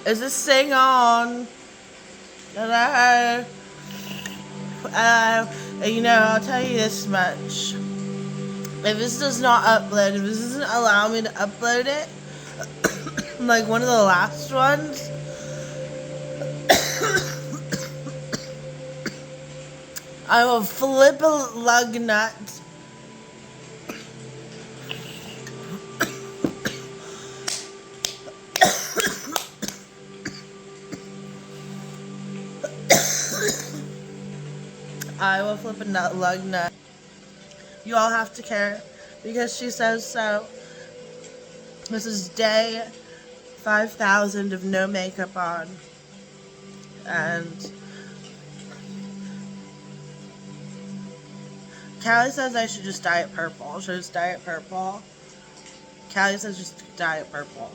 Is this thing on? Hello? I'll tell you this much. If this does not upload, if this doesn't allow me to upload it, like one of the last ones, I will flip a lug nut. I will flip a lug nut. You all have to care because she says so. This is day 5,000 of no makeup on. And Callie says I should just dye it purple. Should I just dye it purple? Callie says just dye it purple.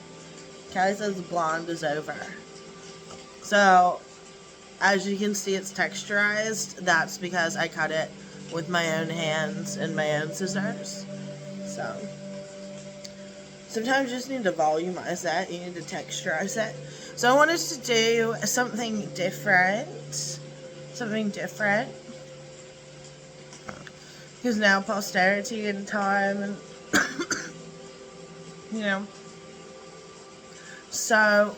Callie says the blonde is over. So, as you can see, it's texturized. That's because I cut it with my own hands and my own scissors. So, sometimes you just need to volumize that. You need to texturize it. So I wanted to do something different. Something different. Because now posterity and time and So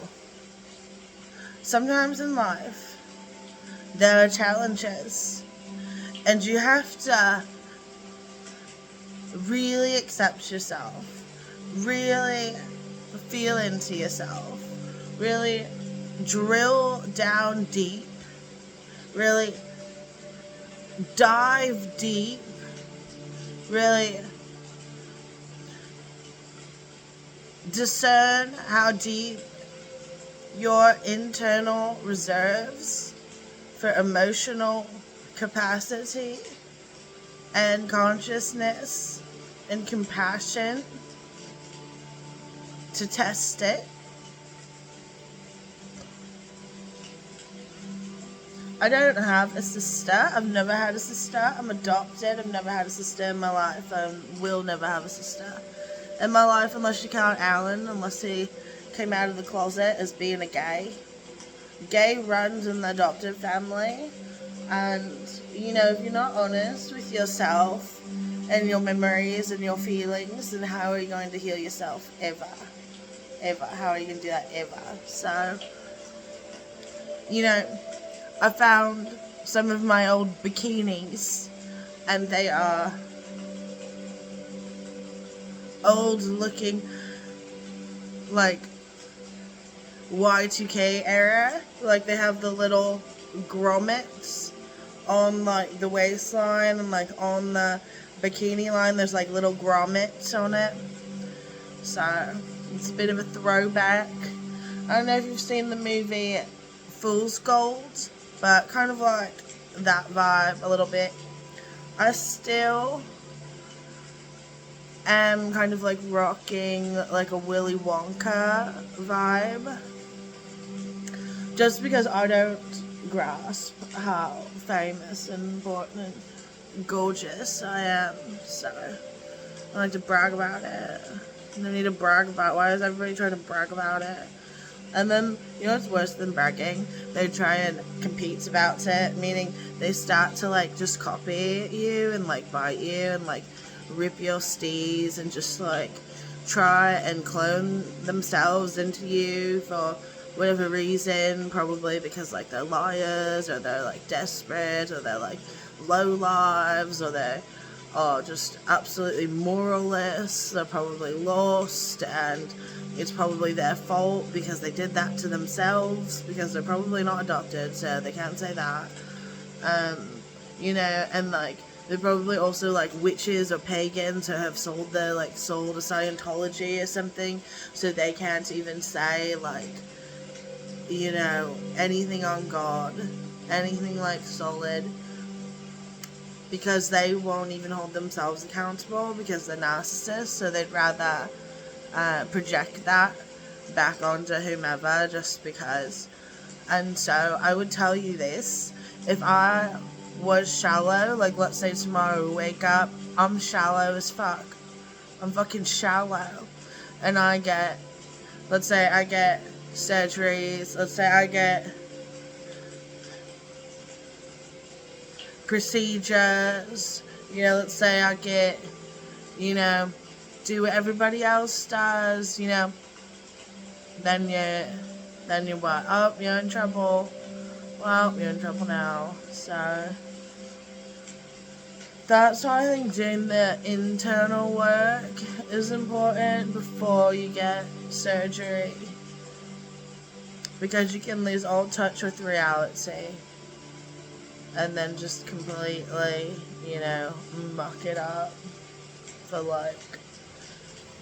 sometimes in life there are challenges and you have to really accept yourself, really feel into yourself, really drill down deep, really dive deep, really discern how deep your internal reserves for emotional capacity and consciousness and compassion, to test it. I don't have a sister. I've never had a sister. I'm adopted. I've never had a sister in my life. I will never have a sister in my life unless you count Alan, unless he came out of the closet as being a gay. Gay runs in the adopted family. And, if you're not honest with yourself and your memories and your feelings, then how are you going to heal yourself? Ever. How are you going to do that? Ever. So, I found some of my old bikinis, and they are old looking, like Y2K era. Like they have the little grommets on like the waistline, and like on the bikini line there's like little grommets on it. So it's a bit of a throwback. I don't know if you've seen the movie Fool's Gold, but kind of like that vibe a little bit. I still am kind of like rocking like a Willy Wonka vibe, just because I don't grasp how famous and important and gorgeous I am. So I like to brag about it. I need to brag about it. Why is everybody trying to brag about it? And then, what's worse than bragging? They try and compete about it, meaning they start to, like, just copy you and, like, bite you and, like, rip your steez and just, like, try and clone themselves into you for whatever reason, probably because, like, they're liars, or they're, like, desperate, or they're, like, low lives, or they're just absolutely moralless. They're probably lost, and it's probably their fault because they did that to themselves, because they're probably not adopted, so they can't say that. And like they're probably also like witches or pagans who have sold to Scientology or something, so they can't even say like anything on God, anything like solid, because they won't even hold themselves accountable because they're narcissists, so they'd rather project that back onto whomever just because. And so I would tell you this: if I was shallow, like let's say tomorrow wake up, I'm shallow as fuck. I'm fucking shallow. And let's say I get surgeries. Let's say I get procedures. Let's say I get, do what everybody else does. Then you what? Oh, you're in trouble. Well, you're in trouble now. So that's why I think doing the internal work is important before you get surgery, because you can lose all touch with reality and then just completely, muck it up for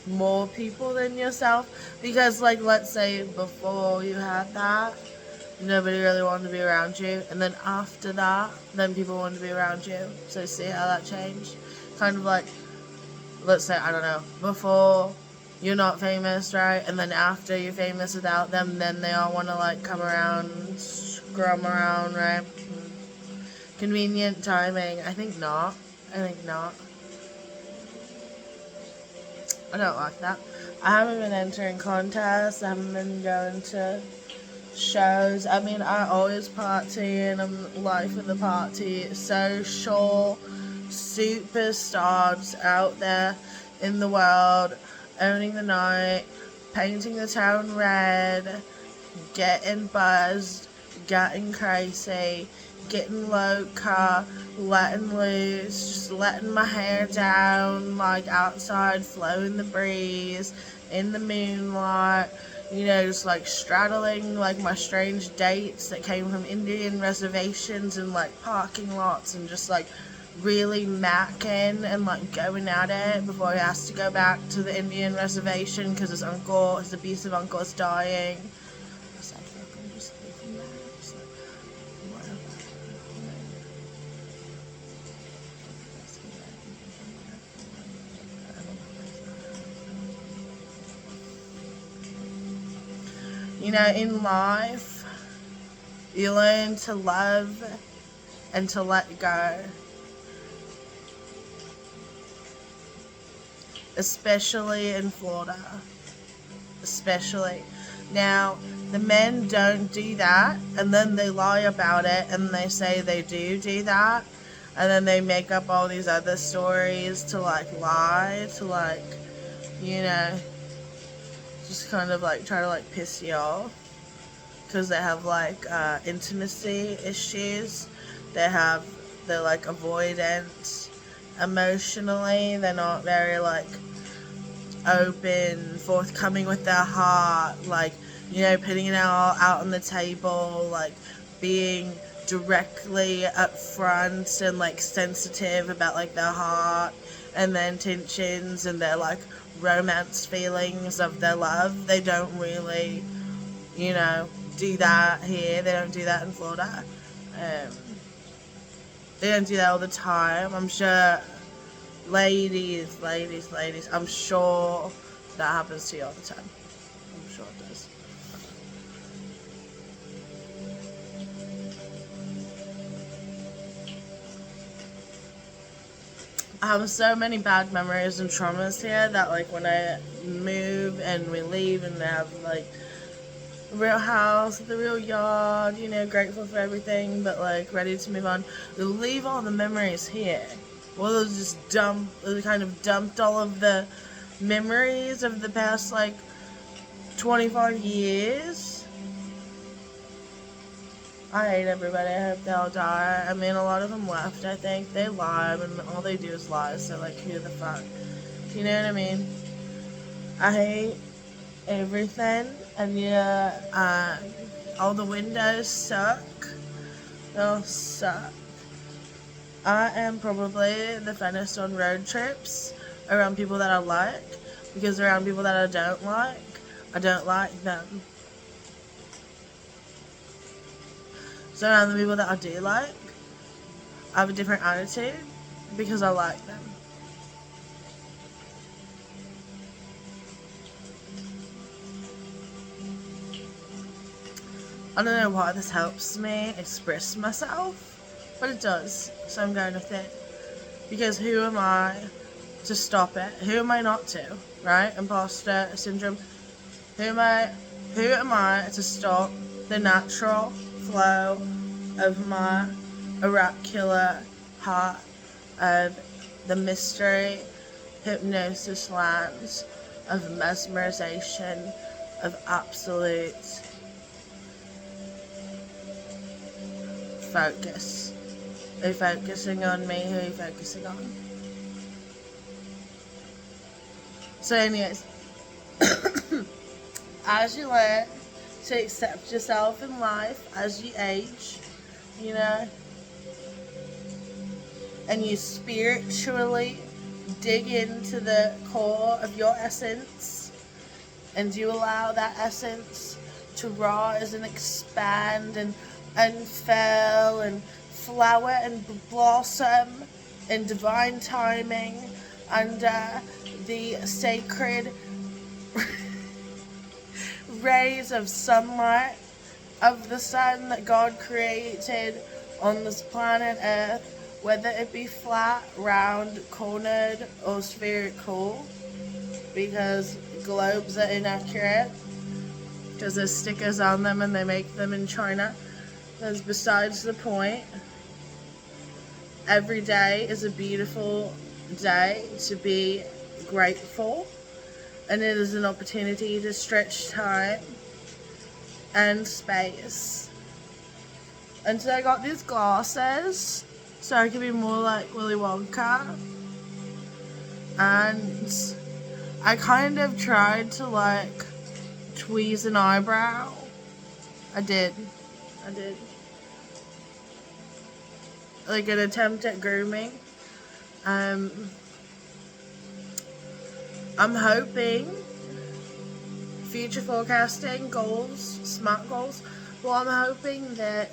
more people than yourself. Because let's say before you had that, nobody really wanted to be around you, and then after that, then people wanted to be around you. So see how that changed? Kind of let's say, I don't know, before you're not famous, right? And then after you're famous without them, then they all want to come around, scrum around, right? Convenient timing. I think not. I don't like that. I haven't been entering contests. I haven't been going to shows. I mean, I always party and I'm life of the party. Social superstars out there in the world, owning the night, painting the town red, getting buzzed, getting crazy, getting loca, letting loose, just letting my hair down, outside, flowing the breeze, in the moonlight, just straddling my strange dates that came from Indian reservations and parking lots, and just really macking and going at it before he has to go back to the Indian reservation because his abusive uncle is dying. In life, you learn to love and to let go. Especially in Florida. Especially. Now, the men don't do that, and then they lie about it, and they say they do that, and then they make up all these other stories to lie, to just kind of try to piss you off, because they have intimacy issues. They're avoidant emotionally. They're not very open, forthcoming with their heart, putting it all out on the table, being directly upfront and sensitive about their heart and their intentions and their romance feelings of their love. They don't really, do that here. They don't do that in Florida. They don't do that all the time. I'm sure, ladies, I'm sure that happens to you all the time. I'm sure it does. I have so many bad memories and traumas here that when I move and we leave and I have a real house, the real yard, grateful for everything, but ready to move on, we leave all the memories here. Well, they kind of dumped all of the memories of the past 25 years. I hate everybody. I hope they all die. I mean, a lot of them left, I think. They lie, and all they do is lie, so, who the fuck? You know what I mean? I hate everything, and, all the windows suck. They'll suck. I am probably the funnest on road trips around people that I like, because around people that I don't like them. So around the people that I do like, I have a different attitude because I like them. I don't know why this helps me express myself, but it does, so I'm going with it. Because who am I to stop it? Who am I not to, right? Imposter syndrome. Who am I Who am I to stop the natural flow of my oracular heart of the mystery, hypnosis lands, of mesmerization, of absolute focus? Are you focusing on me? Who are you focusing on? So anyways, as you learn to accept yourself in life as you age, you know, and you spiritually dig into the core of your essence, and you allow that essence to rise and expand and unfurl and flower and blossom in divine timing under the sacred rays of sunlight of the sun that God created on this planet Earth, whether it be flat, round, cornered, or spherical, because globes are inaccurate, because there's stickers on them and they make them in China. That's besides the point. Every day is a beautiful day to be grateful, and it is an opportunity to stretch time and space. And so I got these glasses so I can be more like Willy Wonka, and I kind of tried to like tweeze an eyebrow. I did like an attempt at grooming. I'm hoping future forecasting goals, smart goals. Well, I'm hoping that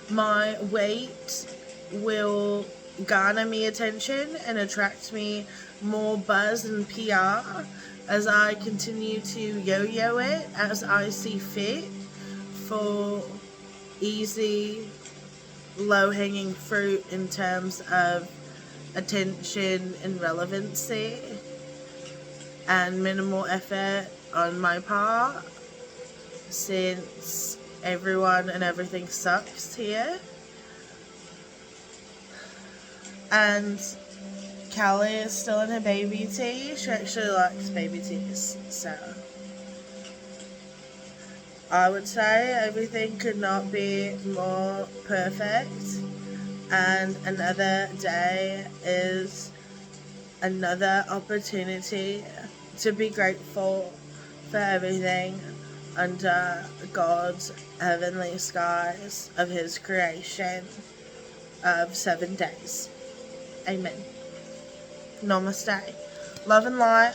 my weight will garner me attention and attract me more buzz and PR as I continue to yo-yo it as I see fit for easy, low-hanging fruit in terms of attention and relevancy, and minimal effort on my part, since everyone and everything sucks here. And Callie is still in her baby tea. She actually likes baby teas, so I would say everything could not be more perfect, and another day is another opportunity to be grateful for everything under God's heavenly skies of His creation of 7 days. Amen. Namaste. Love and light.